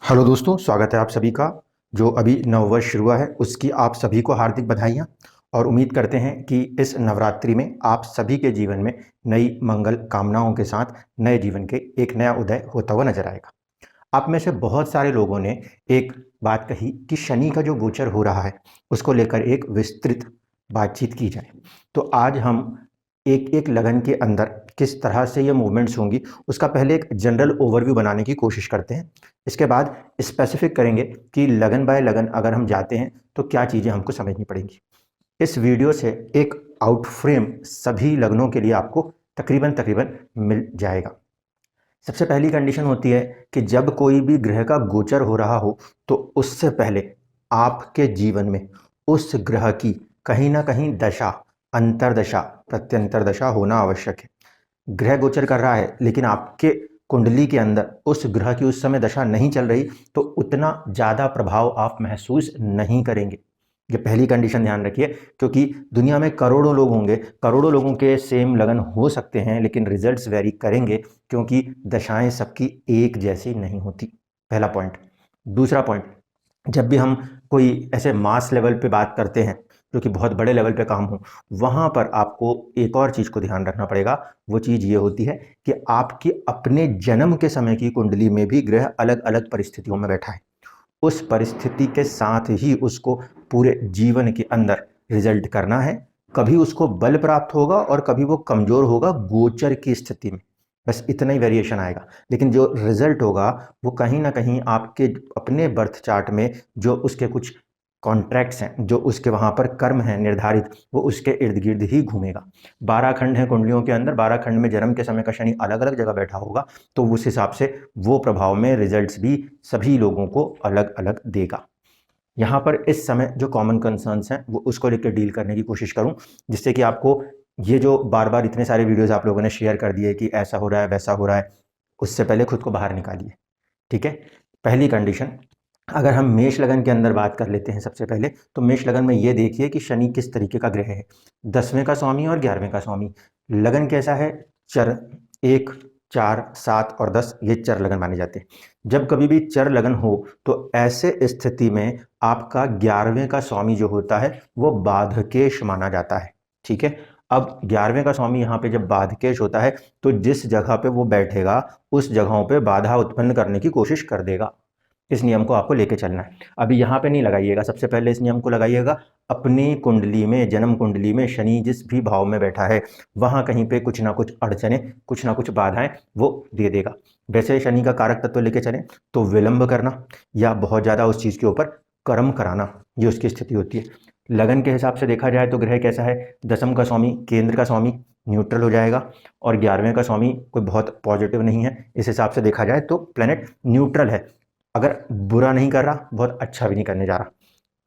Hello दोस्तों, स्वागत है आप सभी का। जो अभी नववर्ष शुरू हुआ है उसकी आप सभी को हार्दिक बधाइयाँ और उम्मीद करते हैं कि इस नवरात्रि में आप सभी के जीवन में नई मंगल कामनाओं के साथ नए जीवन के एक नया उदय होता हुआ नजर आएगा। आप में से बहुत सारे लोगों ने एक बात कही कि शनि का जो गोचर हो रहा है उसको लेकर एक विस्तृत बातचीत की जाए। तो आज हम एक एक लगन के अंदर किस तरह से ये मूवमेंट्स होंगी उसका पहले एक जनरल ओवरव्यू बनाने की कोशिश करते हैं। इसके बाद स्पेसिफिक करेंगे कि लगन बाय लगन अगर हम जाते हैं तो क्या चीज़ें हमको समझनी पड़ेंगी। इस वीडियो से एक आउट फ्रेम सभी लगनों के लिए आपको तकरीबन तकरीबन मिल जाएगा। सबसे पहली कंडीशन होती है कि जब कोई भी ग्रह का गोचर हो रहा हो तो उससे पहले आपके जीवन में उस ग्रह की कहीं ना कहीं दशा, अंतरदशा, प्रत्यंतर दशा होना आवश्यक है। ग्रह गोचर कर रहा है लेकिन आपके कुंडली के अंदर उस ग्रह की उस समय दशा नहीं चल रही तो उतना ज़्यादा प्रभाव आप महसूस नहीं करेंगे। ये पहली कंडीशन ध्यान रखिए, क्योंकि दुनिया में करोड़ों लोग होंगे, करोड़ों लोगों के सेम लगन हो सकते हैं लेकिन रिजल्ट्स वेरी करेंगे, क्योंकि दशाएं सबकी एक जैसी नहीं होती। पहला पॉइंट। दूसरा पॉइंट, जब भी हम कोई ऐसे मास लेवल पे बात करते हैं जो कि बहुत बड़े लेवल पे काम हो, वहाँ पर आपको एक और चीज़ को ध्यान रखना पड़ेगा। वो चीज़ ये होती है कि आपकी अपने जन्म के समय की कुंडली में भी ग्रह अलग अलग परिस्थितियों में बैठा है। उस परिस्थिति के साथ ही उसको पूरे जीवन के अंदर रिजल्ट करना है। कभी उसको बल प्राप्त होगा और कभी वो कमजोर होगा गोचर की स्थिति में। बस इतना ही वेरिएशन आएगा, लेकिन जो रिजल्ट होगा वो कहीं ना कहीं आपके अपने बर्थ चार्ट में जो उसके कुछ कॉन्ट्रैक्ट्स हैं, जो उसके वहाँ पर कर्म हैं निर्धारित, वो उसके इर्द गिर्द ही घूमेगा। 12 खंड हैं कुंडलियों के अंदर, 12 खंड में जन्म के समय का शनि अलग अलग जगह बैठा होगा, तो उस हिसाब से वो प्रभाव में रिजल्ट्स भी सभी लोगों को अलग अलग देगा। यहाँ पर इस समय जो कॉमन कंसर्न्स हैं वो उसको लेकर डील करने की कोशिश करूँ, जिससे कि आपको ये जो बार बार इतने सारे वीडियोस आप लोगों ने शेयर कर दिए कि ऐसा हो रहा है वैसा हो रहा है, उससे पहले खुद को बाहर निकालिए। ठीक है। पहली कंडीशन, अगर हम मेष लगन के अंदर बात कर लेते हैं सबसे पहले, तो मेष लगन में ये देखिए कि शनि किस तरीके का ग्रह है। 10वें का स्वामी और 11वें का स्वामी। लगन कैसा है? चर। 1, 4, 7 और 10 ये चर लगन माने जाते हैं। जब कभी भी चर लगन हो तो ऐसे स्थिति में आपका 11वें का स्वामी जो होता है वो बाधकेश माना जाता है। ठीक है। अब 11वें का स्वामी यहाँ पे जब बाधकेश होता है तो जिस जगह पे वो बैठेगा उस जगहों पे बाधा उत्पन्न करने की कोशिश कर देगा। इस नियम को आपको लेके चलना है। अभी यहाँ पे नहीं लगाइएगा, सबसे पहले इस नियम को लगाइएगा अपनी कुंडली में, जन्म कुंडली में शनि जिस भी भाव में बैठा है वहाँ कहीं पे कुछ ना कुछ अड़चने, कुछ ना कुछ बाधाएं वो दे देगा। वैसे शनि का कारक तत्व लेके चलें तो विलंब करना या बहुत ज़्यादा उस चीज़ के ऊपर कर्म कराना, ये उसकी स्थिति होती है। लगन के हिसाब से देखा जाए तो ग्रह कैसा है? 10म का स्वामी, केंद्र का स्वामी न्यूट्रल हो जाएगा और 11वें का स्वामी कोई बहुत पॉजिटिव नहीं है। इस हिसाब से देखा जाए तो प्लेनेट न्यूट्रल है, अगर बुरा नहीं कर रहा बहुत अच्छा भी नहीं करने जा रहा,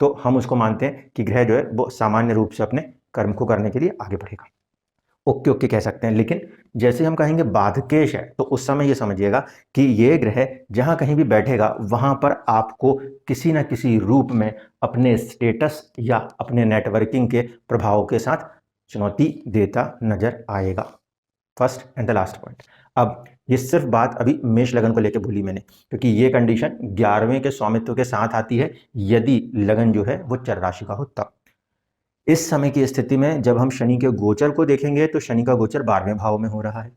तो हम उसको मानते हैं कि ग्रह जो है वो सामान्य रूप से अपने कर्म को करने के लिए आगे बढ़ेगा। ओके ओके कह सकते हैं। लेकिन जैसे हम कहेंगे बाधकेश है तो उस समय ये समझिएगा कि ये ग्रह जहाँ कहीं भी बैठेगा वहाँ पर आपको किसी न किसी रूप में अपने स्टेटस या अपने नेटवर्किंग के प्रभाव के साथ चुनौती देता नजर आएगा। First and the last point. अब ये सिर्फ बात अभी मेष लगन को लेकर भूली मैंने, क्योंकि ये कंडीशन 11वें के स्वामित्व के साथ आती है यदि लगन जो है वो चर राशि का हो तब। इस समय की स्थिति में जब हम शनि के गोचर को देखेंगे तो शनि का गोचर 12वें भाव में हो रहा है।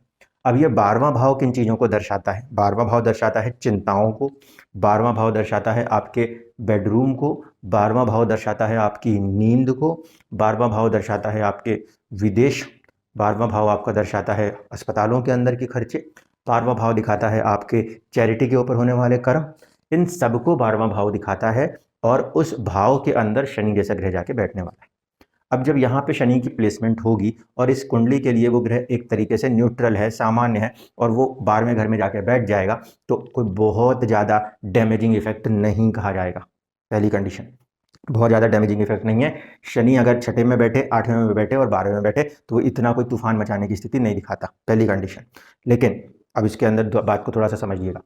अब ये 12वां भाव किन चीज़ों को दर्शाता है? 12वां भाव दर्शाता है चिंताओं को, 12वां भाव दर्शाता है आपके बेडरूम को, 12वां भाव दर्शाता है आपकी नींद को, 12वां भाव दर्शाता है आपके विदेश, 12वां भाव आपका दर्शाता है अस्पतालों के अंदर के खर्चे, 12वां भाव दिखाता है आपके चैरिटी के ऊपर होने वाले कर्म। इन सबको 12वां भाव दिखाता है और उस भाव के अंदर शनि जैसा ग्रह जाके बैठने वाला है। अब जब यहाँ पे शनि की प्लेसमेंट होगी और इस कुंडली के लिए वो ग्रह एक तरीके से न्यूट्रल है, सामान्य है, और वो 12वें घर में जाके बैठ जाएगा तो कोई बहुत ज़्यादा डैमेजिंग इफेक्ट नहीं कहा जाएगा। पहली कंडीशन, बहुत ज़्यादा डैमेजिंग इफेक्ट नहीं है। शनि अगर छठे में बैठे, 8वें में बैठे और 12वें में बैठे तो वो इतना कोई तूफान मचाने की स्थिति नहीं दिखाता। पहली कंडीशन। लेकिन अब इसके अंदर बात को थोड़ा सा समझिएगा।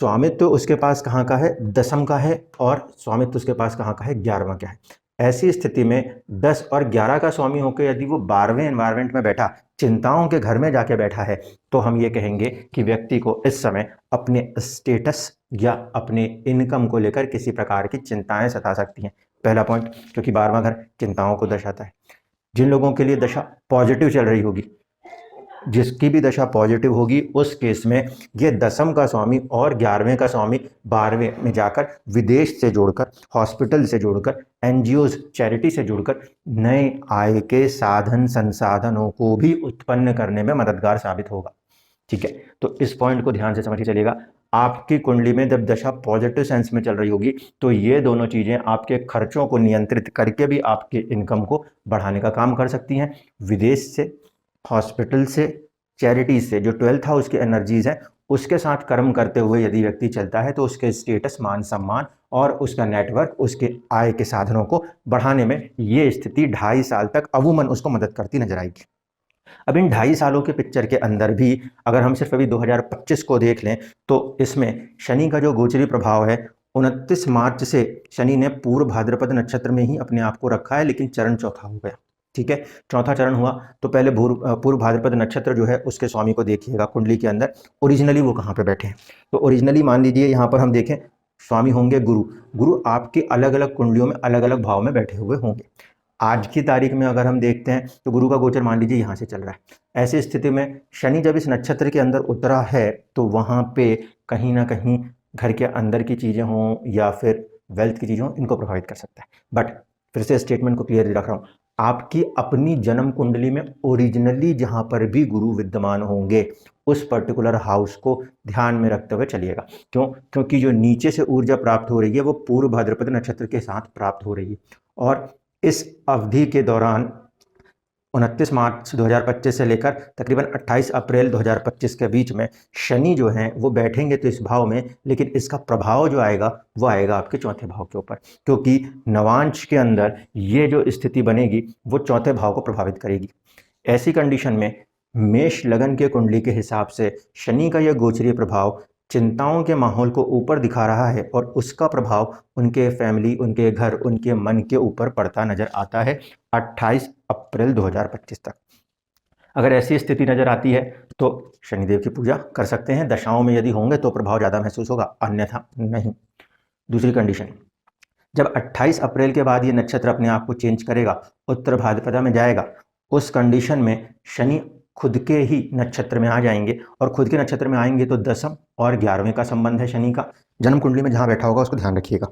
स्वामित्व उसके पास कहाँ का है? 10म का है, और स्वामित्व उसके पास कहाँ का है? 11वां का है। ऐसी स्थिति में 10 और 11 का स्वामी होकर यदि वो 12वें एनवायरमेंट में बैठा, चिंताओं के घर में जाके बैठा है, तो हम ये कहेंगे कि व्यक्ति को इस समय अपने स्टेटस या अपने इनकम को लेकर किसी प्रकार की चिंताएं सता सकती हैं। पहला पॉइंट, क्योंकि 12वां घर चिंताओं को दर्शाता है। जिन लोगों के लिए दशा पॉजिटिव चल रही होगी, जिसकी भी दशा पॉजिटिव होगी, उस केस में ये 10वीं का स्वामी और 11वें का स्वामी 12वें में जाकर विदेश से जोड़कर, हॉस्पिटल से जोड़कर, एनजीओज, चैरिटी से जुड़कर नए आय के साधन संसाधनों को भी उत्पन्न करने में मददगार साबित होगा। ठीक है, तो इस पॉइंट को ध्यान से समझ के चलिएगा। आपकी कुंडली में जब दशा पॉजिटिव सेंस में चल रही होगी तो ये दोनों चीजें आपके खर्चों को नियंत्रित करके भी आपके इनकम को बढ़ाने का काम कर सकती हैं। विदेश से, हॉस्पिटल से, चैरिटी से, जो 12th हाउस की एनर्जीज है उसके साथ कर्म करते हुए यदि व्यक्ति चलता है तो उसके स्टेटस, मान सम्मान और उसका नेटवर्क, उसके आय के साधनों को बढ़ाने में ये स्थिति 2.5 साल तक अमूमन उसको मदद करती नजर आएगी। अब इन 2.5 सालों के पिक्चर के अंदर भी अगर हम सिर्फ अभी 2025 को देख लें तो इसमें शनि का जो गोचरी प्रभाव है, 29 मार्च से शनि ने पूर्व भाद्रपद नक्षत्र में ही अपने आप को रखा है, लेकिन चरण चौथा हो गया। ठीक है, चौथा चरण हुआ तो पहले पूर्व भाद्रपद नक्षत्र जो है उसके स्वामी को देखिएगा कुंडली के अंदर, ओरिजिनली वो कहाँ पे बैठे हैं। तो ओरिजिनली मान लीजिए यहाँ पर हम देखें, स्वामी होंगे गुरु। गुरु आपकी अलग अलग कुंडलियों में अलग अलग भाव में बैठे हुए होंगे। आज की तारीख में अगर हम देखते हैं तो गुरु का गोचर मान लीजिए यहाँ से चल रहा है। ऐसी स्थिति में शनि जब इस नक्षत्र के अंदर उतरा है तो वहाँ पे कहीं ना कहीं घर के अंदर की चीज़ें हों या फिर वेल्थ की चीज़ें हों, इनको प्रभावित कर सकता है। बट फिर से स्टेटमेंट को क्लियर रख रहा हूँ, आपकी अपनी जन्म कुंडली में ओरिजिनली जहाँ पर भी गुरु विद्यमान होंगे उस पर्टिकुलर हाउस को ध्यान में रखते हुए चलिएगा। क्यों? क्योंकि जो नीचे से ऊर्जा प्राप्त हो रही है वो पूर्व भाद्रपद नक्षत्र के साथ प्राप्त हो रही है, और इस अवधि के दौरान 29 मार्च 2025 से लेकर तकरीबन 28 अप्रैल 2025 के बीच में शनि जो हैं वो बैठेंगे तो इस भाव में, लेकिन इसका प्रभाव जो आएगा वो आएगा आपके चौथे भाव के ऊपर, क्योंकि नवांश के अंदर ये जो स्थिति बनेगी वो चौथे भाव को प्रभावित करेगी। ऐसी कंडीशन में मेष लगन के कुंडली के हिसाब से शनि का यह गोचरीय प्रभाव चिंताओं के माहौल को ऊपर दिखा रहा है और उसका प्रभाव उनके फैमिली, उनके घर, उनके मन के ऊपर पड़ता नजर आता है 28 अप्रैल 2025 तक। अगर ऐसी स्थिति नजर आती है तो शनिदेव की पूजा कर सकते हैं। दशाओं में यदि होंगे तो प्रभाव ज़्यादा महसूस होगा, अन्यथा नहीं। दूसरी कंडीशन, जब 28 अप्रैल के बाद ये नक्षत्र अपने आप को चेंज करेगा, उत्तर भाद्रपदा में जाएगा, उस कंडीशन में शनि खुद के ही नक्षत्र में आ जाएंगे, और खुद के नक्षत्र में आएंगे तो 10वें और 11वें का संबंध है शनि का। जन्म कुंडली में जहां बैठा होगा उसको ध्यान रखिएगा।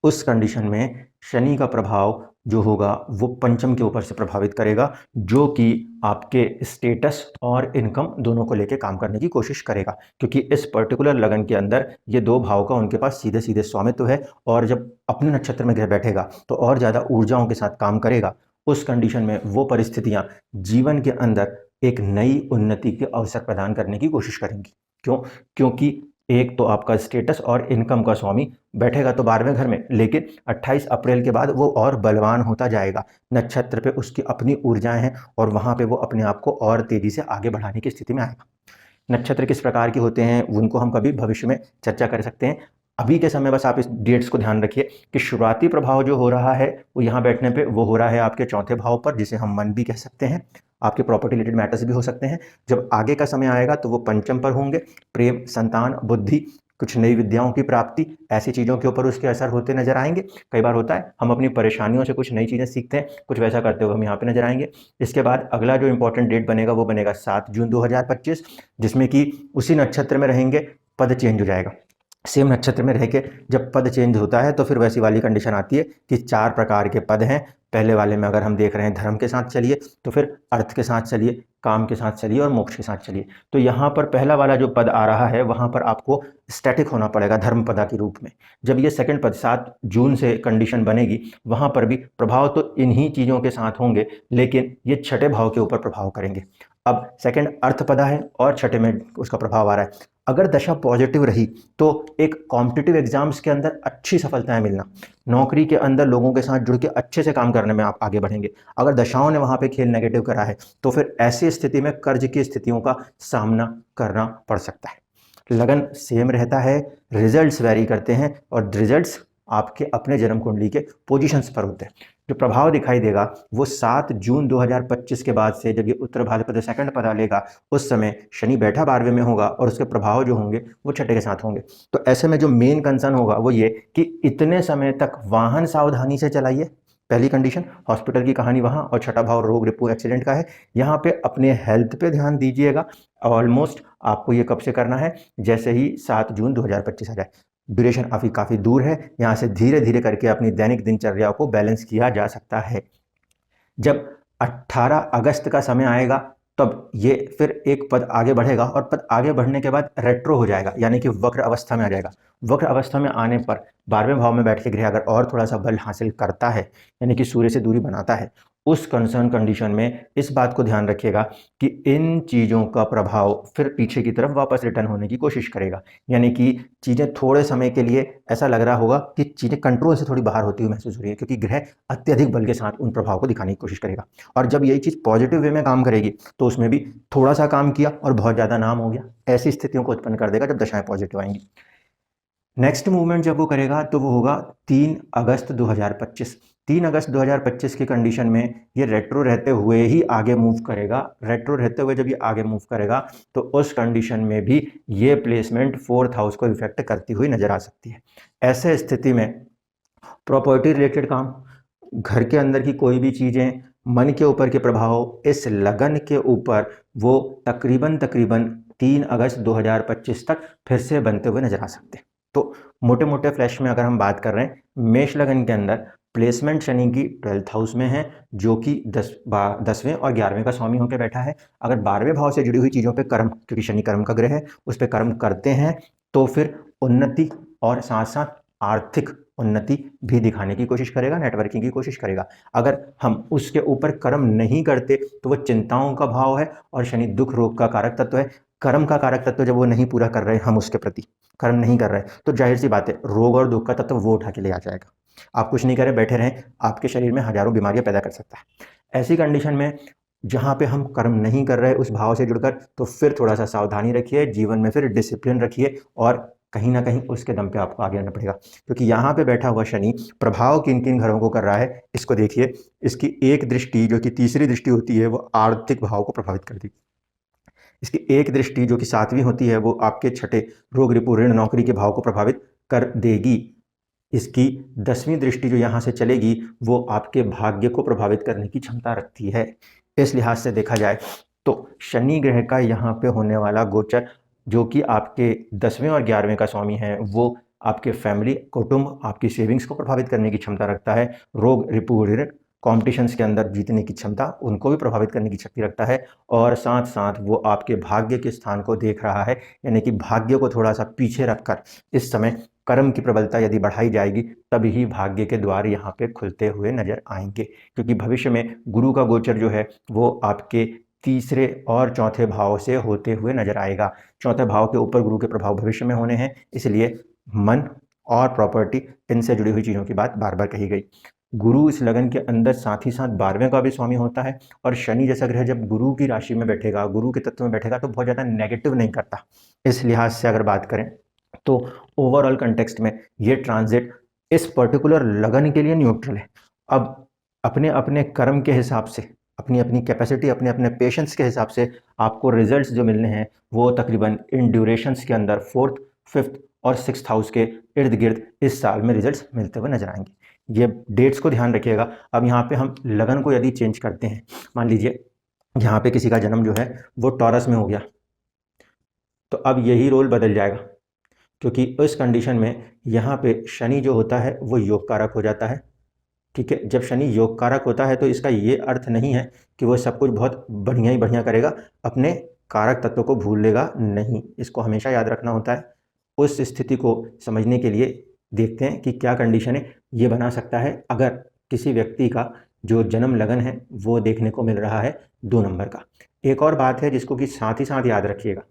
उस कंडीशन में शनि का प्रभाव जो होगा वो पंचम के ऊपर से प्रभावित करेगा, जो कि आपके स्टेटस और इनकम दोनों को लेके काम करने की कोशिश करेगा, क्योंकि इस पर्टिकुलर लगन के अंदर ये दो भाव का उनके पास सीधे सीधे स्वामित्व है, और जब अपने नक्षत्र में ग्रह बैठेगा तो और ज़्यादा ऊर्जाओं के साथ काम करेगा। उस कंडीशन में वो परिस्थितियां जीवन के अंदर एक नई उन्नति के अवसर प्रदान करने की कोशिश करेंगी। क्यों? क्योंकि एक तो आपका स्टेटस और इनकम का स्वामी बैठेगा तो 12वें घर में, लेकिन 28 अप्रैल के बाद वो और बलवान होता जाएगा। नक्षत्र पे उसकी अपनी ऊर्जाएं हैं और वहां पे वो अपने आप को और तेजी से आगे बढ़ाने की स्थिति में आएगा। नक्षत्र किस प्रकार के होते हैं उनको हम कभी भविष्य में चर्चा कर सकते हैं। अभी के समय बस आप इस डेट्स को ध्यान रखिए कि शुरुआती प्रभाव जो हो रहा है वो यहाँ बैठने पे वो हो रहा है आपके चौथे भाव पर, जिसे हम मन भी कह सकते हैं, आपके प्रॉपर्टी रिलेटेड मैटर्स भी हो सकते हैं। जब आगे का समय आएगा तो वो पंचम पर होंगे, प्रेम, संतान, बुद्धि, कुछ नई विद्याओं की प्राप्ति, ऐसी चीज़ों के ऊपर उसके असर होते नजर आएंगे। कई बार होता है हम अपनी परेशानियों से कुछ नई चीज़ें सीखते हैं, कुछ वैसा करते हुए हम यहाँ पे नजर आएंगे। इसके बाद अगला जो इंपॉर्टेंट डेट बनेगा वो बनेगा 7 जून 2025, जिसमें कि उसी नक्षत्र में रहेंगे, पद चेंज हो जाएगा। सेम नक्षत्र में रह के जब पद चेंज होता है तो फिर वैसी वाली कंडीशन आती है कि 4 प्रकार के पद हैं। पहले वाले में अगर हम देख रहे हैं धर्म के साथ चलिए, तो फिर अर्थ के साथ चलिए, काम के साथ चलिए और मोक्ष के साथ चलिए। तो यहाँ पर पहला वाला जो पद आ रहा है वहाँ पर आपको स्टैटिक होना पड़ेगा धर्म पदा के रूप में। जब ये सेकंड पद 7 जून से कंडीशन बनेगी, वहाँ पर भी प्रभाव तो इन्हीं चीज़ों के साथ होंगे, लेकिन ये छठे भाव के ऊपर प्रभाव करेंगे। अब सेकंड अर्थ पदा है और छठे में उसका प्रभाव आ रहा है। अगर दशा पॉजिटिव रही तो एक कॉम्पिटिटिव एग्जाम्स के अंदर अच्छी सफलताएं मिलना, नौकरी के अंदर लोगों के साथ जुड़ के अच्छे से काम करने में आप आगे बढ़ेंगे। अगर दशाओं ने वहां पे खेल नेगेटिव करा है तो फिर ऐसी स्थिति में कर्ज की स्थितियों का सामना करना पड़ सकता है। लगन सेम रहता है, रिजल्ट्स वेरी करते हैं, और रिजल्ट्स आपके अपने जन्म कुंडली के पोजीशंस पर होते हैं। जो प्रभाव दिखाई देगा वो 7 जून 2025 के बाद से जब ये उत्तर भाद्रपद सेकंड पदा लेगा उस समय शनि बैठा 12वें में होगा और उसके प्रभाव जो होंगे वो छठे के साथ होंगे। तो ऐसे में जो मेन कंसर्न होगा वो ये कि इतने समय तक वाहन सावधानी से चलाइए, पहली कंडीशन। हॉस्पिटल की कहानी वहाँ, और छठा भाव रोग रिपू एक्सीडेंट का है। यहाँ पे अपने हेल्थ पे ध्यान दीजिएगा। ऑलमोस्ट आपको ये कब से करना है, जैसे ही 7 जून 2025 आ जाए। ड्यूरेशन अभी काफ़ी दूर है, यहाँ से धीरे धीरे करके अपनी दैनिक दिनचर्या को बैलेंस किया जा सकता है। जब 18 अगस्त का समय आएगा तब ये फिर एक पद आगे बढ़ेगा और पद आगे बढ़ने के बाद रेट्रो हो जाएगा, यानी कि वक्र अवस्था में आ जाएगा। वक्र अवस्था में आने पर 12वें भाव में बैठ के ग्रह अगर और थोड़ा सा बल हासिल करता है, यानी कि सूर्य से दूरी बनाता है, उस कंसर्न कंडीशन में इस बात को ध्यान रखिएगा कि इन चीज़ों का प्रभाव फिर पीछे की तरफ वापस रिटर्न होने की कोशिश करेगा। यानी कि चीज़ें थोड़े समय के लिए ऐसा लग रहा होगा कि चीज़ें कंट्रोल से थोड़ी बाहर होती हुई महसूस हो रही है, क्योंकि ग्रह अत्यधिक बल के साथ उन प्रभाव को दिखाने की कोशिश करेगा। और जब यही चीज़ पॉजिटिव वे में काम करेगी तो उसमें भी थोड़ा सा काम किया और बहुत ज़्यादा नाम हो गया। ऐसी स्थितियों को उत्पन्न कर देगा जब दशाएं पॉजिटिव आएंगी। नेक्स्ट मूवमेंट जब वो करेगा तो वो होगा 3 अगस्त 2025। 3 अगस्त 2025 की कंडीशन में ये रेट्रो रहते हुए ही आगे मूव करेगा। रेट्रो रहते हुए जब ये आगे मूव करेगा तो उस कंडीशन में भी ये प्लेसमेंट 4th हाउस को इफेक्ट करती हुई नजर आ सकती है। ऐसे स्थिति में प्रॉपर्टी रिलेटेड काम, घर के अंदर की कोई भी चीज़ें, मन के ऊपर के प्रभाव, इस लगन के ऊपर वो तकरीबन 3 अगस्त 2025 तक फिर से बनते हुए नजर आ सकते हैं। तो मोटे मोटे फ्लैश में अगर हम बात कर रहे हैं, मेष लगन के अंदर प्लेसमेंट शनि की 12th हाउस में है, जो कि 10वें और 11वें का स्वामी होकर बैठा है। अगर 12वें भाव से जुड़ी हुई चीज़ों पे कर्म, क्योंकि शनि कर्म का ग्रह है, उस पर कर्म करते हैं तो फिर उन्नति और साथ साथ आर्थिक उन्नति भी दिखाने की कोशिश करेगा, नेटवर्किंग की कोशिश करेगा। अगर हम उसके ऊपर कर्म नहीं करते तो वो चिंताओं का भाव है, और शनि दुख रोग का कारक तत्व है। कर्म का कारक तत्व जब वो नहीं पूरा कर रहे, हम उसके प्रति कर्म नहीं कर रहे, तो जाहिर सी बात है रोग और दुख का तत्व वो उठा के ले आ जाएगा। आप कुछ नहीं करें, बैठे रहें, आपके शरीर में हजारों बीमारियां पैदा कर सकता है। ऐसी कंडीशन में जहाँ पे हम कर्म नहीं कर रहे उस भाव से जुड़कर, तो फिर थोड़ा सा सावधानी रखिए, जीवन में फिर डिसिप्लिन रखिए, और कहीं ना कहीं उसके दम पे आपको आगे आना पड़ेगा। क्योंकि यहाँ पे बैठा हुआ शनि प्रभाव किन किन घरों को कर रहा है इसको देखिए। इसकी एक दृष्टि जो कि तीसरी दृष्टि होती है वो आर्थिक भाव को प्रभावित कर देगी। इसकी एक दृष्टि जो कि 7वीं होती है वो आपके छठे रोग रिपू ऋण नौकरी के भाव को प्रभावित कर देगी। इसकी 10वीं दृष्टि जो यहाँ से चलेगी वो आपके भाग्य को प्रभावित करने की क्षमता रखती है। इस लिहाज से देखा जाए तो शनि ग्रह का यहाँ पे होने वाला गोचर, जो कि आपके 10वें और 11वें का स्वामी है, वो आपके फैमिली, कुटुंब, आपकी सेविंग्स को प्रभावित करने की क्षमता रखता है। रोग रिपू ऋण, कॉम्पिटिशन्स के अंदर जीतने की क्षमता, उनको भी प्रभावित करने की शक्ति रखता है। और साथ साथ वो आपके भाग्य के स्थान को देख रहा है, यानी कि भाग्य को थोड़ा सा पीछे रखकर इस समय कर्म की प्रबलता यदि बढ़ाई जाएगी तभी ही भाग्य के द्वार यहाँ पे खुलते हुए नजर आएंगे। क्योंकि भविष्य में गुरु का गोचर जो है वो आपके तीसरे और चौथे भाव से होते हुए नजर आएगा। चौथे भाव के ऊपर गुरु के प्रभाव भविष्य में होने हैं, इसलिए मन और प्रॉपर्टी, इनसे जुड़ी हुई चीज़ों की बात बार बार कही गई। गुरु इस लगन के अंदर साथ ही साथ 12वें का भी स्वामी होता है, और शनि जैसा ग्रह जब गुरु की राशि में बैठेगा, गुरु के तत्व में बैठेगा, तो बहुत ज़्यादा नेगेटिव नहीं करता। इस लिहाज से अगर बात करें तो ओवरऑल कंटेक्स्ट में ये ट्रांजिट इस पर्टिकुलर लगन के लिए न्यूट्रल है। अब अपने अपने कर्म के हिसाब से, अपनी अपनी कैपेसिटी, अपने अपने पेशेंस के हिसाब से आपको रिजल्ट्स जो मिलने हैं वो तकरीबन इन ड्यूरेशंस के अंदर 4th, 5th और 6th हाउस के इर्द गिर्द इस साल में रिजल्ट्स मिलते हुए नजर आएंगे। ये डेट्स को ध्यान रखिएगा। अब यहाँ पे हम लगन को यदि चेंज करते हैं, मान लीजिए यहाँ पे किसी का जन्म जो है वो टॉरस में हो गया, तो अब यही रोल बदल जाएगा, क्योंकि इस कंडीशन में यहाँ पे शनि जो होता है वो योग कारक हो जाता है। ठीक है, जब शनि योग कारक होता है तो इसका ये अर्थ नहीं है कि वो सब कुछ बहुत बढ़िया ही बढ़िया करेगा, अपने कारक तत्व को भूल लेगा, नहीं, इसको हमेशा याद रखना होता है। उस स्थिति को समझने के लिए देखते हैं कि क्या कंडीशन है ये बना सकता है। अगर किसी व्यक्ति का जो जन्म लगन है वो देखने को मिल रहा है 2 नंबर का। एक और बात है जिसको कि साथ ही साथ याद रखिएगा,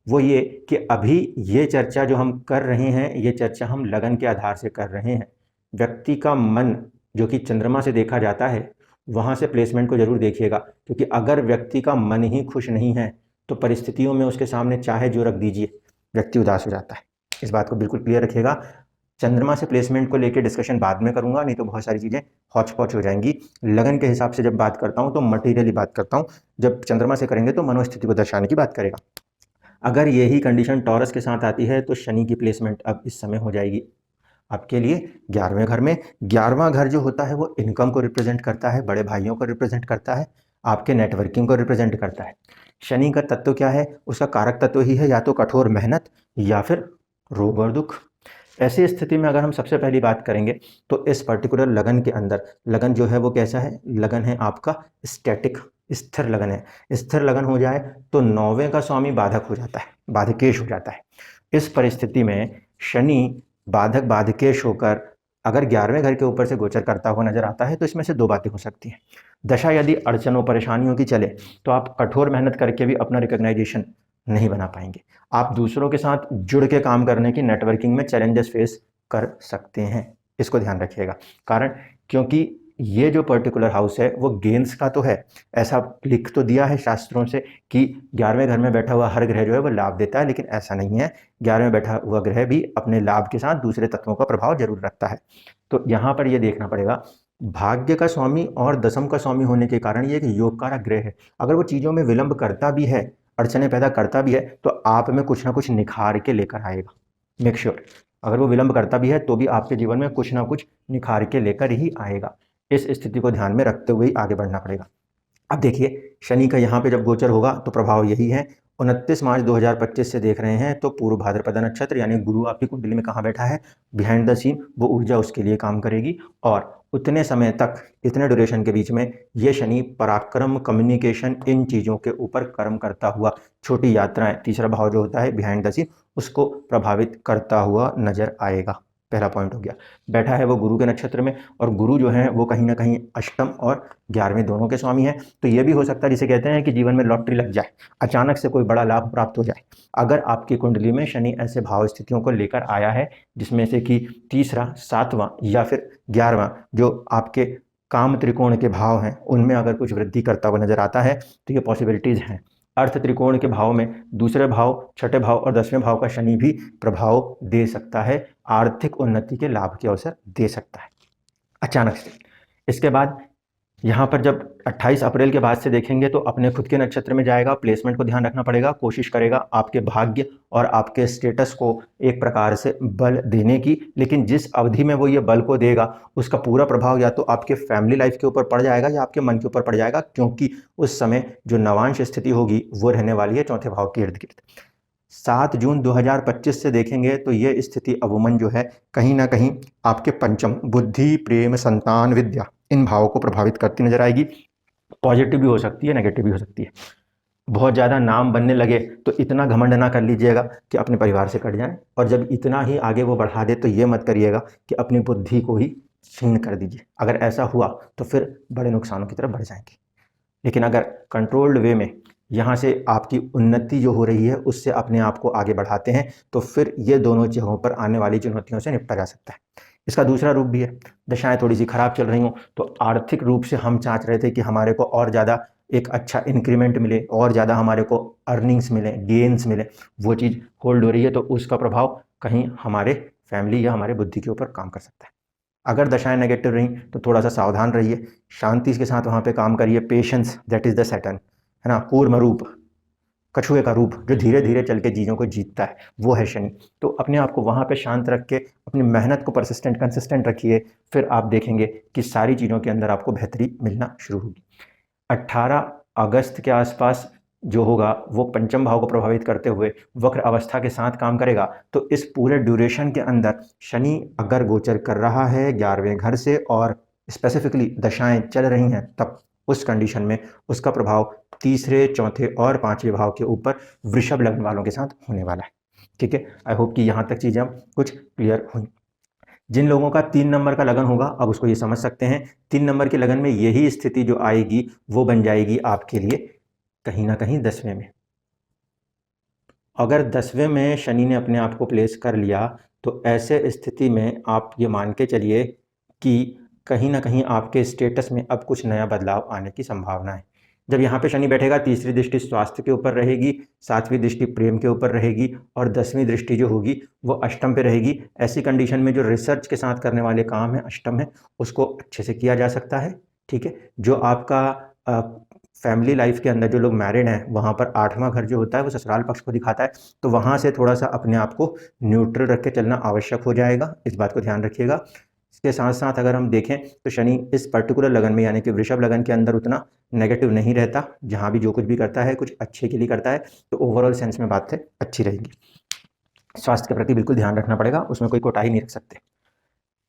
वो ये कि अभी ये चर्चा जो हम कर रहे हैं, ये चर्चा हम लगन के आधार से कर रहे हैं। व्यक्ति का मन जो कि चंद्रमा से देखा जाता है, वहाँ से प्लेसमेंट को जरूर देखिएगा, क्योंकि अगर व्यक्ति का मन ही खुश नहीं है तो परिस्थितियों में उसके सामने चाहे जो रख दीजिए, व्यक्ति उदास हो जाता है। इस बात को बिल्कुल क्लियर रखिएगा। चंद्रमा से प्लेसमेंट को लेकर डिस्कशन बाद में करूंगा, नहीं तो बहुत सारी चीज़ें हौच पौच हो जाएंगी। लगन के हिसाब से जब बात करता हूँ तो मटीरियली बात करता हूँ, जब चंद्रमा से करेंगे तो मनोस्थिति को दर्शाने की बात करेगा। अगर यही कंडीशन टॉरस के साथ आती है तो शनि की प्लेसमेंट अब इस समय हो जाएगी आपके लिए 11वें घर में। 11वां घर जो होता है वो इनकम को रिप्रेजेंट करता है, बड़े भाइयों को रिप्रेजेंट करता है, आपके नेटवर्किंग को रिप्रेजेंट करता है। शनि का तत्व क्या है? उसका कारक तत्व ही है या तो कठोर मेहनत या फिर रोग और दुख। ऐसी स्थिति में अगर हम सबसे पहली बात करेंगे तो इस पर्टिकुलर लगन के अंदर, लगन जो है वो कैसा है? लगन है आपका स्टैटिक, स्थिर लगन है। स्थिर लगन हो जाए तो 9वें का स्वामी बाधक हो जाता है, बाधकेश हो जाता है। इस परिस्थिति में शनि बाधक बाधकेश होकर अगर 11वें घर के ऊपर से गोचर करता हुआ नजर आता है तो इसमें से दो बातें हो सकती हैं। दशा यदि अड़चनों परेशानियों की चले तो आप कठोर मेहनत करके भी अपना रिकॉग्नाइजेशन नहीं बना पाएंगे। आप दूसरों के साथ जुड़ के काम करने की नेटवर्किंग में चैलेंजेस फेस कर सकते हैं, इसको ध्यान रखिएगा। कारण क्योंकि ये जो पर्टिकुलर हाउस है वो गेंस का तो है, ऐसा लिख तो दिया है शास्त्रों से कि 11वें घर में बैठा हुआ हर ग्रह जो है वो लाभ देता है, लेकिन ऐसा नहीं है। 11वें में बैठा हुआ ग्रह भी अपने लाभ के साथ दूसरे तत्वों का प्रभाव जरूर रखता है। तो यहाँ पर ये देखना पड़ेगा, भाग्य का स्वामी और दशम का स्वामी होने के कारण ये एक योगकारक ग्रह है। अगर वो चीज़ों में विलंब करता भी है, अड़चने पैदा करता भी है, तो आप में कुछ ना कुछ निखार के लेकर आएगा। मेक श्योर अगर वो विलंब करता भी है तो भी आपके जीवन में कुछ ना कुछ निखार के लेकर ही आएगा। इस स्थिति को ध्यान में रखते हुए आगे बढ़ना पड़ेगा। अब देखिए शनि का यहाँ पे जब गोचर होगा तो प्रभाव यही है। 29 मार्च 2025 से देख रहे हैं तो पूर्व भाद्रपद नक्षत्र यानी गुरु आपकी कुंडली में कहाँ बैठा है? बिहाइंड द सीन, वो ऊर्जा उसके लिए काम करेगी। और उतने समय तक, इतने ड्यूरेशन के बीच में ये शनि पराक्रम, कम्युनिकेशन, इन चीज़ों के ऊपर कर्म करता हुआ, छोटी यात्राएं, तीसरा भाव जो होता है बिहाइंड द सीन, उसको प्रभावित करता हुआ नजर आएगा। पहला पॉइंट हो गया। बैठा है वो गुरु के नक्षत्र में, और गुरु जो है वो कहीं ना कहीं अष्टम और 11वें दोनों के स्वामी है। तो ये भी हो सकता है जिसे कहते हैं कि जीवन में लॉटरी लग जाए, अचानक से कोई बड़ा लाभ प्राप्त हो जाए। अगर आपकी कुंडली में शनि ऐसे भाव स्थितियों को लेकर आया है जिसमें से कि तीसरा, 7वां या फिर 11वां जो आपके काम त्रिकोण के भाव हैं उनमें अगर कुछ वृद्धि करता हुआ नजर आता है तो ये पॉसिबिलिटीज हैं। अर्थ त्रिकोण के भाव में दूसरे भाव, छठे भाव और 10वें भाव का शनि भी प्रभाव दे सकता है, आर्थिक उन्नति के लाभ के अवसर दे सकता है अचानक से। इसके बाद यहाँ पर जब 28 अप्रैल के बाद से देखेंगे तो अपने खुद के नक्षत्र में जाएगा। प्लेसमेंट को ध्यान रखना पड़ेगा, कोशिश करेगा आपके भाग्य और आपके स्टेटस को एक प्रकार से बल देने की, लेकिन जिस अवधि में वो ये बल को देगा उसका पूरा प्रभाव या तो आपके फैमिली लाइफ के ऊपर पड़ जाएगा या आपके मन के ऊपर पड़ जाएगा, क्योंकि उस समय जो नवांश स्थिति होगी वो रहने वाली है चौथे भाव के इर्द गिर्द। 7 जून 2025 से देखेंगे तो ये स्थिति अवमन जो है कहीं ना कहीं आपके पंचम, बुद्धि, प्रेम, संतान, विद्या, इन भावों को प्रभावित करती नजर आएगी। पॉजिटिव भी हो सकती है, नेगेटिव भी हो सकती है। बहुत ज़्यादा नाम बनने लगे तो इतना घमंड ना कर लीजिएगा कि अपने परिवार से कट जाए, और जब इतना ही आगे वो बढ़ा दे तो ये मत करिएगा कि अपनी बुद्धि को ही छीन कर दीजिए। अगर ऐसा हुआ तो फिर बड़े नुकसानों की तरफ बढ़ जाएंगे। लेकिन अगर कंट्रोल्ड वे में यहाँ से आपकी उन्नति जो हो रही है उससे अपने आप को आगे बढ़ाते हैं तो फिर ये दोनों जगहों पर आने वाली चुनौतियों से निपटा जा सकता है। इसका दूसरा रूप भी है, दशाएं थोड़ी सी खराब चल रही हों तो आर्थिक रूप से हम चाह रहे थे कि हमारे को और ज़्यादा एक अच्छा इंक्रीमेंट मिले, और ज़्यादा हमारे को अर्निंग्स मिले, गेन्स मिले, वो चीज़ होल्ड हो रही है तो उसका प्रभाव कहीं हमारे फैमिली या हमारे बुद्धि के ऊपर काम कर सकता है। अगर दशाएं नेगेटिव रहीं तो थोड़ा सा सावधान रहिए, शांति के साथ वहाँ पे काम करिए। Patience, that is the Saturn, है ना, कूर्म रूप, कछुए का रूप जो धीरे धीरे चल के चीज़ों को जीतता है, वो है शनि। तो अपने आप को वहाँ पे शांत रख के अपनी मेहनत को परसिस्टेंट, कंसिस्टेंट रखिए, फिर आप देखेंगे कि सारी चीज़ों के अंदर आपको बेहतरी मिलना शुरू होगी। 18 अगस्त के आसपास जो होगा वो पंचम भाव को प्रभावित करते हुए वक्र अवस्था के साथ काम करेगा। तो इस पूरे ड्यूरेशन के अंदर शनि अगर गोचर कर रहा है 11वें घर से और स्पेसिफिकली दशाएं चल रही हैं, तब उस कंडीशन में उसका प्रभाव तीसरे, चौथे और 5वें भाव के ऊपर वृषभ लग्न वालों के साथ होने वाला है। ठीक है, आई होप कि यहाँ तक चीज़ें अब कुछ क्लियर हुई। जिन लोगों का 3 नंबर का लगन होगा अब उसको ये समझ सकते हैं, 3 नंबर के लगन में यही स्थिति जो आएगी वो बन जाएगी आपके लिए कहीं ना कहीं 10वें में। अगर 10वें में शनि ने अपने आप को प्लेस कर लिया तो ऐसे स्थिति में आप ये मान के चलिए कि कहीं ना कहीं आपके स्टेटस में अब कुछ नया बदलाव आने की संभावना है। जब यहाँ पे शनि बैठेगा, तीसरी दृष्टि स्वास्थ्य के ऊपर रहेगी, सातवीं दृष्टि प्रेम के ऊपर रहेगी और 10वीं दृष्टि जो होगी वो अष्टम पे रहेगी। ऐसी कंडीशन में जो रिसर्च के साथ करने वाले काम है अष्टम है, उसको अच्छे से किया जा सकता है। ठीक है, जो आपका फैमिली लाइफ के अंदर जो लोग मैरिड हैं, वहाँ पर 8वां घर जो होता है वो ससुराल पक्ष को दिखाता है, तो वहाँ से थोड़ा सा अपने आप को न्यूट्रल रख के चलना आवश्यक हो जाएगा, इस बात को ध्यान रखिएगा। इसके साथ साथ अगर हम देखें तो शनि इस पर्टिकुलर लगन में यानी कि वृषभ लगन के अंदर उतना नेगेटिव नहीं रहता, जहाँ भी जो कुछ भी करता है कुछ अच्छे के लिए करता है, तो ओवरऑल सेंस में बातें अच्छी रहेंगी। स्वास्थ्य के प्रति बिल्कुल ध्यान रखना पड़ेगा, उसमें कोई कोताही नहीं रख सकते।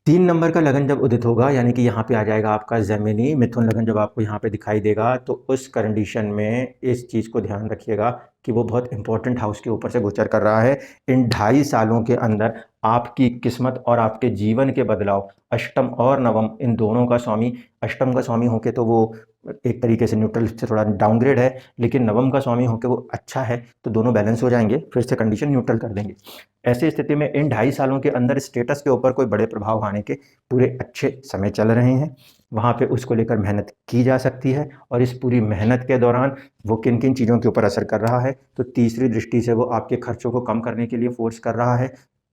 3 नंबर का लगन जब उदित होगा यानी कि यहाँ पे आ जाएगा आपका जेमिनी मिथुन लगन, जब आपको यहाँ पे दिखाई देगा तो उस कंडीशन में इस चीज़ को ध्यान रखिएगा कि वो बहुत इंपॉर्टेंट हाउस के ऊपर से गोचर कर रहा है। इन 2.5 सालों के अंदर आपकी किस्मत और आपके जीवन के बदलाव, अष्टम और नवम इन दोनों का स्वामी, अष्टम का स्वामी होके तो वो एक तरीके से न्यूट्रल से थोड़ा डाउनग्रेड है, लेकिन नवम का स्वामी होके वो अच्छा है, तो दोनों बैलेंस हो जाएंगे, फिर से कंडीशन न्यूट्रल कर देंगे। ऐसी स्थिति में इन 2.5 सालों के अंदर स्टेटस के ऊपर कोई बड़े प्रभाव आने के पूरे अच्छे समय चल रहे हैं, वहाँ पे उसको लेकर मेहनत की जा सकती है। और इस पूरी मेहनत के दौरान वो किन किन चीज़ों के ऊपर असर कर रहा है, तो तीसरी दृष्टि से वो आपके खर्चों को कम करने के लिए फोर्स कर रहा है,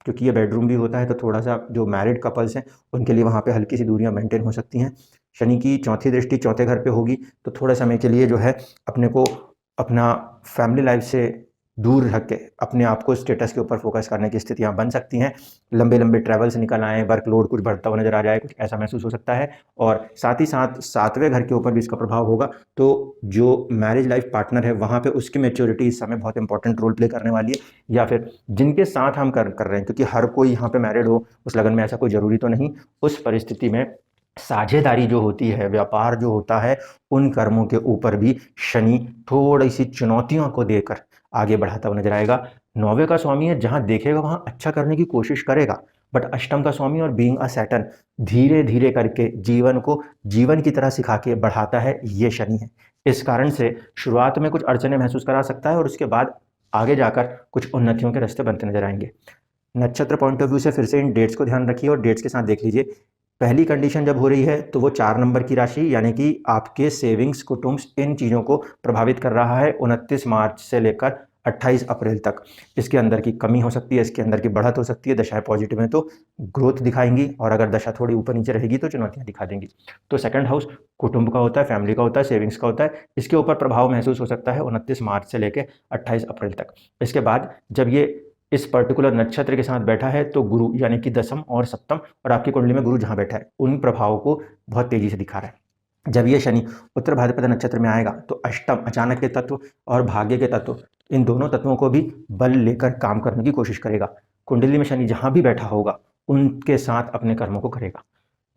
क्योंकि ये बेडरूम भी होता है, तो थोड़ा सा जो मैरिड कपल्स हैं उनके लिए वहाँ पे हल्की सी दूरियाँ मेंटेन हो सकती हैं। शनि की चौथी दृष्टि चौथे घर पे होगी, तो थोड़े समय के लिए जो है अपने को अपना फैमिली लाइफ से दूर रख के अपने आप को स्टेटस के ऊपर फोकस करने की स्थितियां बन सकती हैं। लंबे लंबे ट्रैवल्स निकल आए, वर्कलोड कुछ बढ़ता हुआ नजर आ जाए, कुछ ऐसा महसूस हो सकता है। और साथ ही साथ 7वें घर के ऊपर भी इसका प्रभाव होगा, तो जो मैरिज लाइफ पार्टनर है वहाँ पे उसकी मैच्योरिटी इस समय बहुत इंपॉर्टेंट रोल प्ले करने वाली है, या फिर जिनके साथ हम कर रहे हैं, क्योंकि हर कोई यहाँ पे मैरिड हो उस लगन में ऐसा कोई जरूरी तो नहीं। उस परिस्थिति में साझेदारी जो होती है, व्यापार जो होता है, उन कर्मों के ऊपर भी शनि थोड़ी सी चुनौतियों को देकर आगे बढ़ाता हुआ नजर आएगा। 9वें का स्वामी है, जहां देखेगा वहां अच्छा करने की कोशिश करेगा, बट अष्टम का स्वामी और बीइंग अ सैटर्न धीरे धीरे करके जीवन को जीवन की तरह सिखा के बढ़ाता है, ये शनि है। इस कारण से शुरुआत में कुछ अड़चने महसूस करा सकता है और उसके बाद आगे जाकर कुछ उन्नतियों के रास्ते बनते नजर आएंगे। नक्षत्र पॉइंट ऑफ व्यू से फिर से इन डेट्स को ध्यान रखिए और डेट्स के साथ देख लीजिए। पहली कंडीशन जब हो रही है तो वो 4 नंबर की राशि यानी कि आपके सेविंग्स, कुटुंब, इन चीज़ों को प्रभावित कर रहा है 29 मार्च से लेकर 28 अप्रैल तक। इसके अंदर की कमी हो सकती है, इसके अंदर की बढ़त हो सकती है। दशाएं पॉजिटिव हैं तो ग्रोथ दिखाएंगी, और अगर दशा थोड़ी ऊपर नीचे रहेगी तो चुनौतियां दिखा देंगी। तो सेकंड हाउस कुटुंब का होता है, फैमिली का होता है, सेविंग्स का होता है, इसके ऊपर प्रभाव महसूस हो सकता है 29 मार्च से लेकर 28 अप्रैल तक। इसके बाद जब ये इस पर्टिकुलर नक्षत्र के साथ बैठा है तो गुरु यानी कि दसम और सप्तम, और आपकी कुंडली में गुरु जहां बैठा है, उन प्रभावों को बहुत तेजी से दिखा रहा है। जब ये शनि उत्तर भाद्रपद नक्षत्र में आएगा तो अष्टम अचानक के तत्व और भाग्य के तत्व, इन दोनों तत्वों को भी बल लेकर काम करने की कोशिश करेगा। कुंडली में शनि जहां भी बैठा होगा उनके साथ अपने कर्मों को करेगा।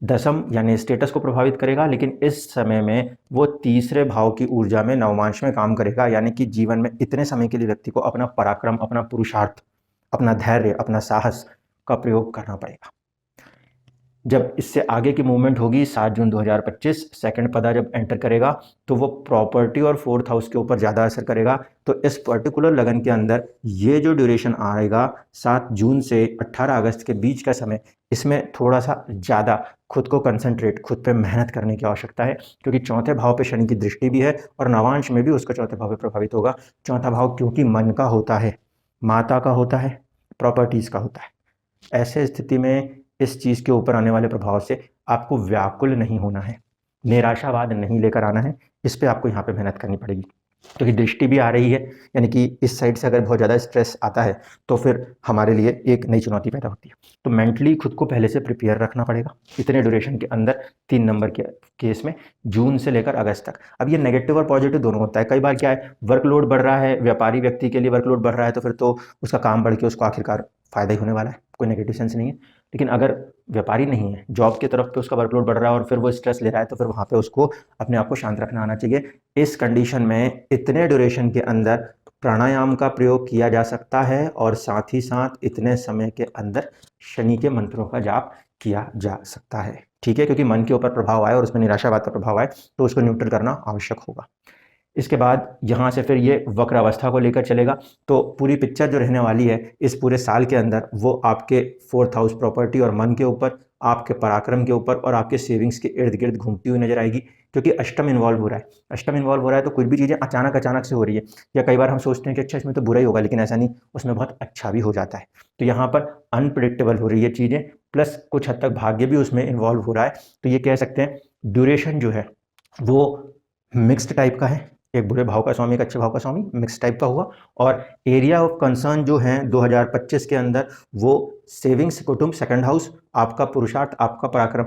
दसम यानी स्टेटस को प्रभावित करेगा, लेकिन इस समय में वो तीसरे भाव की ऊर्जा में नवमांश में काम करेगा, यानी कि जीवन में इतने समय के लिए व्यक्ति को अपना पराक्रम, अपना पुरुषार्थ, अपना धैर्य, अपना साहस का प्रयोग करना पड़ेगा। जब इससे आगे की मूवमेंट होगी 7 जून 2025, सेकंड पदा जब एंटर करेगा तो वो प्रॉपर्टी और 4th हाउस के ऊपर ज़्यादा असर करेगा। तो इस पर्टिकुलर लगन के अंदर ये जो ड्यूरेशन आएगा 7 जून से 18 अगस्त के बीच का समय, इसमें थोड़ा सा ज़्यादा खुद को कंसंट्रेट, खुद पे मेहनत करने की आवश्यकता है, क्योंकि चौथे भाव पे शनि की दृष्टि भी है और नवांश में भी उसका चौथे भाव पे प्रभावित होगा। चौथा भाव क्योंकि मन का होता है, माता का होता है, प्रॉपर्टीज़ का होता है। ऐसे स्थिति में इस चीज़ के ऊपर आने वाले प्रभाव से आपको व्याकुल नहीं होना है, निराशावाद नहीं लेकर आना है। इस पे आपको यहाँ पे मेहनत करनी पड़ेगी, क्योंकि दृष्टि भी आ रही है, यानी कि इस साइड से अगर बहुत ज़्यादा स्ट्रेस आता है तो फिर हमारे लिए एक नई चुनौती पैदा होती है। तो मेंटली खुद को पहले से प्रिपेयर रखना पड़ेगा इतने ड्यूरेशन के अंदर। 3 नंबर के केस में जून से लेकर अगस्त तक। अब ये नेगेटिव और पॉजिटिव दोनों होता है। कई बार क्या है, वर्कलोड बढ़ रहा है, व्यापारी व्यक्ति के लिए वर्कलोड बढ़ रहा है, तो फिर तो उसका काम बढ़ के उसको आखिरकार फायदा ही होने वाला है, कोई नेगेटिव सेंस नहीं है। लेकिन अगर व्यापारी नहीं है, जॉब की तरफ पे उसका वर्कलोड बढ़ रहा है और फिर वो स्ट्रेस ले रहा है, तो फिर वहाँ पे उसको अपने आप को शांत रखना आना चाहिए। इस कंडीशन में इतने ड्यूरेशन के अंदर प्राणायाम का प्रयोग किया जा सकता है और साथ ही साथ इतने समय के अंदर शनि के मंत्रों का जाप किया जा सकता है। ठीक है, क्योंकि मन के ऊपर प्रभाव आए और उसमें निराशावाद का प्रभाव आए तो उसको न्यूट्रल करना आवश्यक होगा। इसके बाद यहाँ से फिर ये वक्र अवस्था को लेकर चलेगा, तो पूरी पिक्चर जो रहने वाली है इस पूरे साल के अंदर वो आपके 4th हाउस प्रॉपर्टी और मन के ऊपर, आपके पराक्रम के ऊपर और आपके सेविंग्स के इर्द गिर्द घूमती हुई नजर आएगी, क्योंकि अष्टम इन्वॉल्व हो रहा है। अष्टम इन्वॉल्व हो रहा है तो कुछ भी चीज़ें अचानक अचानक से हो रही है, या कई बार हम सोचते हैं कि अच्छा इसमें तो बुरा ही होगा, लेकिन ऐसा नहीं, उसमें बहुत अच्छा भी हो जाता है। तो यहाँ पर अनप्रिडिक्टेबल हो रही है चीज़ें, प्लस कुछ हद तक भाग्य भी उसमें इन्वॉल्व हो रहा है। तो ये कह सकते हैं ड्यूरेशन जो है वो मिक्स्ड टाइप का है, एक बुरे भाव का स्वामी एक अच्छे भाव का स्वामी, मिक्स टाइप का हुआ। और एरिया ऑफ कंसर्न जो है 2025 के अंदर वो सेविंग्स, कुटुंब, सेकंड हाउस, आपका पुरुषार्थ, आपका पराक्रम।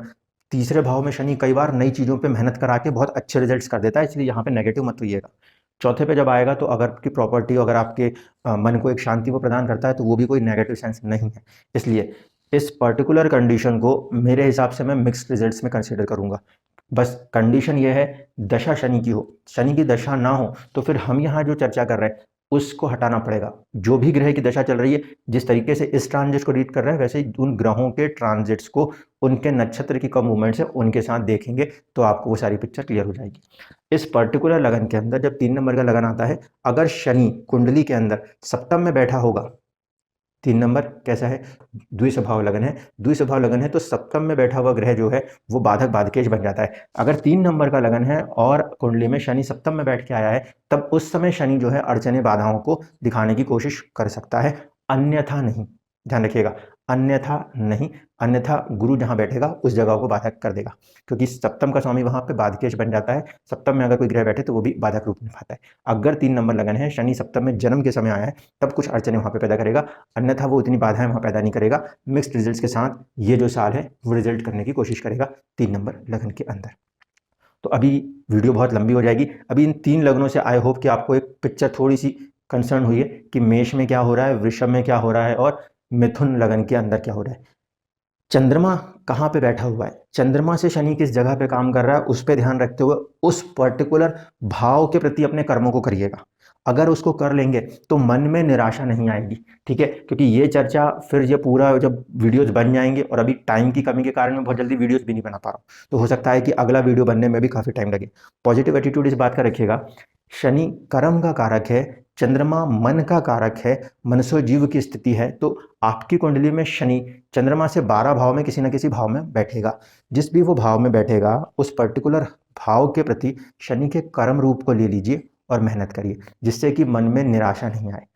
तीसरे भाव में शनि कई बार नई चीज़ों पे मेहनत करा के बहुत अच्छे रिजल्ट्स कर देता है, इसलिए यहाँ पे नेगेटिव मत होइएगा। चौथे पे जब आएगा तो अगर आपकी प्रॉपर्टी, अगर आपके मन को एक शांति वो प्रदान करता है तो वो भी कोई नेगेटिव सेंस नहीं है। इसलिए इस पर्टिकुलर कंडीशन को मेरे हिसाब से मैं मिक्स्ड रिजल्ट्स में कंसिडर करूंगा। बस कंडीशन ये है दशा शनि की हो, शनि की दशा ना हो तो फिर हम यहाँ जो चर्चा कर रहे हैं उसको हटाना पड़ेगा। जो भी ग्रह की दशा चल रही है, जिस तरीके से इस ट्रांजिट को रीड कर रहे हैं, वैसे ही उन ग्रहों के ट्रांजिट्स को, उनके नक्षत्र की कब मूवमेंट्स है उनके साथ देखेंगे तो आपको वो सारी पिक्चर क्लियर हो जाएगी। इस पर्टिकुलर लगन के अंदर जब 3 नंबर का लगन आता है, अगर शनि कुंडली के अंदर सप्तम में बैठा होगा, 3 नंबर कैसा है, द्विस्वभाव लगन है, द्विस्वभाव लगन है तो सप्तम में बैठा हुआ ग्रह जो है वो बाधक बाधकेश बन जाता है। अगर 3 नंबर का लगन है और कुंडली में शनि सप्तम में बैठ के आया है, तब उस समय शनि जो है अड़चने बाधाओं को दिखाने की कोशिश कर सकता है, अन्यथा नहीं। ध्यान रखिएगा, अन्यथा नहीं, अन्यथा गुरु जहां बैठेगा उस जगह को बाधक कर देगा, क्योंकि सप्तम का स्वामी वहां पे बाधकेश बन जाता है। सप्तम में अगर कोई ग्रह बैठे तो वो भी बाधक रूप निभाता है। अगर 3 नंबर लगन है, शनि सप्तम में जन्म के समय आया है, तब कुछ अड़चने वहां पे पैदा करेगा, अन्यथा वो इतनी बाधाएं वहां पैदा नहीं करेगा। मिक्स्ड रिजल्ट्स के साथ ये जो साल है वो रिजल्ट करने की कोशिश करेगा 3 नंबर लगन के अंदर। तो अभी वीडियो बहुत लंबी हो जाएगी। अभी इन 3 लगनों से आई होप कि आपको एक पिक्चर थोड़ी सी कंसर्न हुई है कि मेष में क्या हो रहा है, वृषभ में क्या हो रहा है और मिथुन लगन के अंदर क्या हो रहा है। चंद्रमा कहाँ पे बैठा हुआ है, चंद्रमा से शनि किस जगह पे काम कर रहा है, उस पर ध्यान रखते हुए उस पर्टिकुलर भाव के प्रति अपने कर्मों को करिएगा। अगर उसको कर लेंगे तो मन में निराशा नहीं आएगी, ठीक है। क्योंकि ये चर्चा फिर ये पूरा जब वीडियोस बन जाएंगे, और अभी टाइम की कमी के कारण मैं बहुत जल्दी वीडियोस भी नहीं बना पा रहा हूँ, तो हो सकता है कि अगला वीडियो बनने में भी काफ़ी टाइम लगे। पॉजिटिव एटीट्यूड इस बात का रखिएगा, शनि कर्म का कारक है, चंद्रमा मन का कारक है, मनुष्य जीव की स्थिति है। तो आपकी कुंडली में शनि चंद्रमा से 12 भाव में किसी न किसी भाव में बैठेगा। जिस भी वो भाव में बैठेगा उस पर्टिकुलर भाव के प्रति शनि के कर्म रूप को ले लीजिए और मेहनत करिए, जिससे कि मन में निराशा नहीं आए।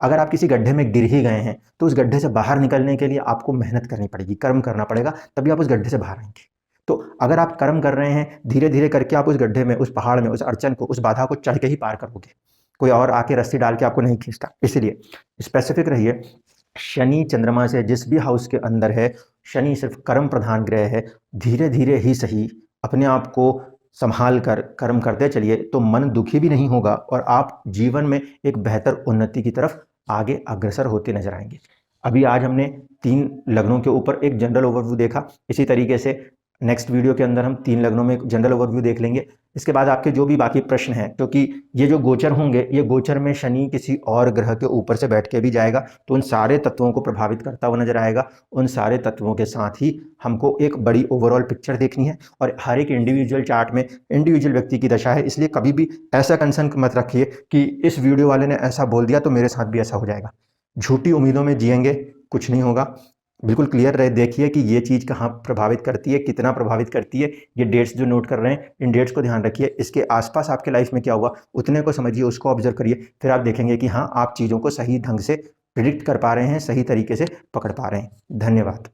अगर आप किसी गड्ढे में गिर ही गए हैं तो उस गड्ढे से बाहर निकलने के लिए आपको मेहनत करनी पड़ेगी, कर्म करना पड़ेगा, तभी आप उस गड्ढे से बाहर आएंगे। तो अगर आप कर्म कर रहे हैं, धीरे धीरे करके आप उस गड्ढे में, उस पहाड़ में, उस अड़चन को, उस बाधा को चढ़ के ही पार करोगे। कोई और आके रस्सी डाल के आपको नहीं खींचता। इसलिए स्पेसिफिक रहिए, शनि चंद्रमा से जिस भी हाउस के अंदर है, शनि सिर्फ कर्म प्रधान ग्रह है। धीरे धीरे ही सही अपने आप को संभाल कर कर्म करते चलिए तो मन दुखी भी नहीं होगा और आप जीवन में एक बेहतर उन्नति की तरफ आगे अग्रसर होते नजर आएंगे। अभी आज हमने 3 लग्नों के ऊपर एक जनरल ओवरव्यू देखा। इसी तरीके से नेक्स्ट वीडियो के अंदर हम 3 लग्नों में एक जनरल ओवरव्यू देख लेंगे। इसके बाद आपके जो भी बाकी प्रश्न हैं, क्योंकि ये जो गोचर होंगे, ये गोचर में शनि किसी और ग्रह के ऊपर से बैठ के भी जाएगा, तो उन सारे तत्वों को प्रभावित करता हुआ नजर आएगा। उन सारे तत्वों के साथ ही हमको एक बड़ी ओवरऑल पिक्चर देखनी है, और हर एक इंडिविजुअल चार्ट में इंडिविजुअल व्यक्ति की दशा है। इसलिए कभी भी ऐसा कंसर्न मत रखिए कि इस वीडियो वाले ने ऐसा बोल दिया तो मेरे साथ भी ऐसा हो जाएगा। झूठी उम्मीदों में जिएंगे, कुछ नहीं होगा। बिल्कुल क्लियर रहे, देखिए कि ये चीज़ कहाँ प्रभावित करती है, कितना प्रभावित करती है। ये डेट्स जो नोट कर रहे हैं, इन डेट्स को ध्यान रखिए। इसके आसपास आपके लाइफ में क्या हुआ उतने को समझिए, उसको ऑब्जर्व करिए, फिर आप देखेंगे कि हाँ, आप चीज़ों को सही ढंग से प्रिडिक्ट कर पा रहे हैं, सही तरीके से पकड़ पा रहे हैं। धन्यवाद।